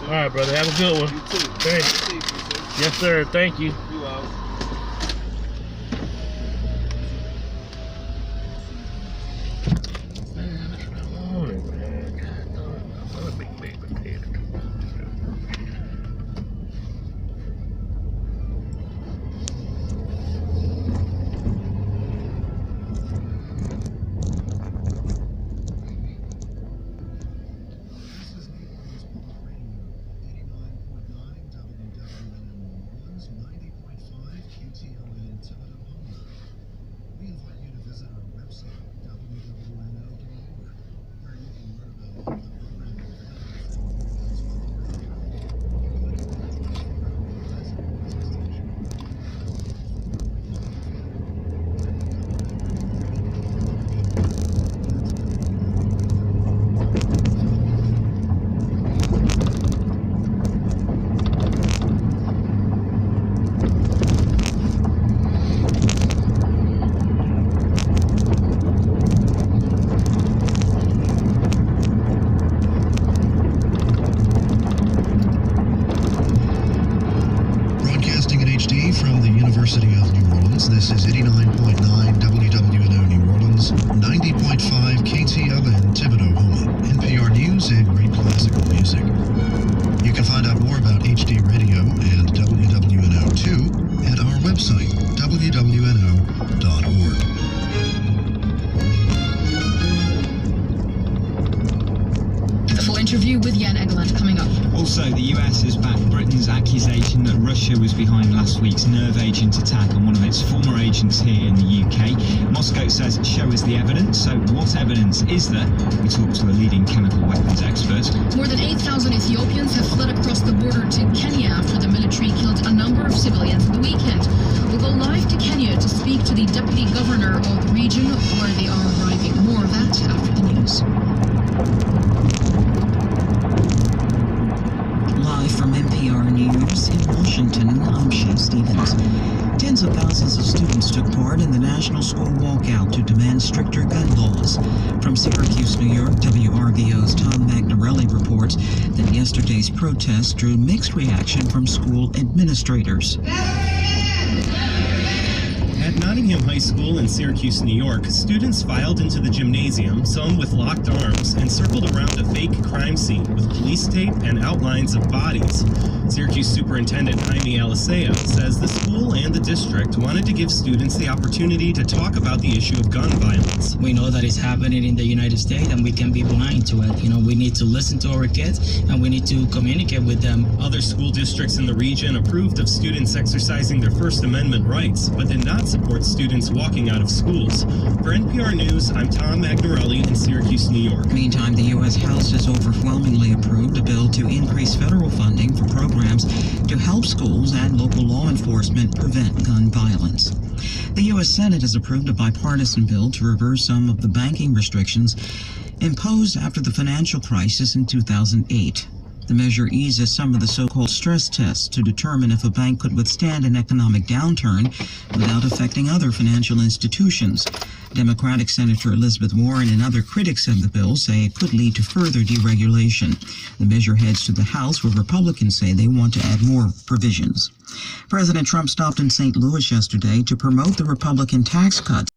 All right, brother. Have a good one. You too. Thanks. Yes, sir. Thank you. You out. Man, that's what I wanted, man. God darn, I want a big baked potato. We invite you to visit our website, wwno.org, where you can learn about the program Broadcasting in HD from the University of New Orleans, this is 89.9 WWNO New Orleans, 90.5 KTLN Thibodeau Houma, NPR News and great classical music. You can find out more about HD Radio and WWNO2 at our website, wwno.org. The full interview with Jan Egeland coming up. Also, the US has backed Britain's accusation that Russia was behind last week's nerve agent attack on one of its former agents here in the UK. Moscow says, show us the evidence. So what evidence is there? We talked to a leading chemical weapons expert. More than 8,000 Ethiopians have fled across the border to Kenya after the military killed a number of civilians in the weekend. We'll go live to Kenya to speak to the deputy governor of the region where they are arriving. More of that after the news. Live from NPR News in Washington, I'm Shay Stevens. Tens of thousands of students took part in the National School Walkout to demand stricter gun laws. From Syracuse, New York, WRVO's Tom Magnarelli reports that yesterday's protests drew mixed reaction from school administrators. At Nottingham High School in Syracuse, New York, students filed into the gymnasium, some with locked arms, and circled around a fake crime scene with police tape and outlines of bodies. Syracuse Superintendent Jaime Alicea says the school and the district wanted to give students the opportunity to talk about the issue of gun violence. We know that it's happening in the United States and we can be blind to it. We need to listen to our kids and we need to communicate with them. Other school districts in the region approved of students exercising their First Amendment rights, but did not support students walking out of schools. For NPR News, I'm Tom Magnarelli in Syracuse, New York. Meantime, the U.S. House has overwhelmingly approved a bill to increase federal funding for programs to help schools and local law enforcement prevent gun violence. The U.S. Senate has approved a bipartisan bill to reverse some of the banking restrictions imposed after the financial crisis in 2008. The measure eases some of the so-called stress tests to determine if a bank could withstand an economic downturn without affecting other financial institutions. Democratic Senator Elizabeth Warren and other critics of the bill say it could lead to further deregulation. The measure heads to the House, where Republicans say they want to add more provisions. President Trump stopped in St. Louis yesterday to promote the Republican tax cuts.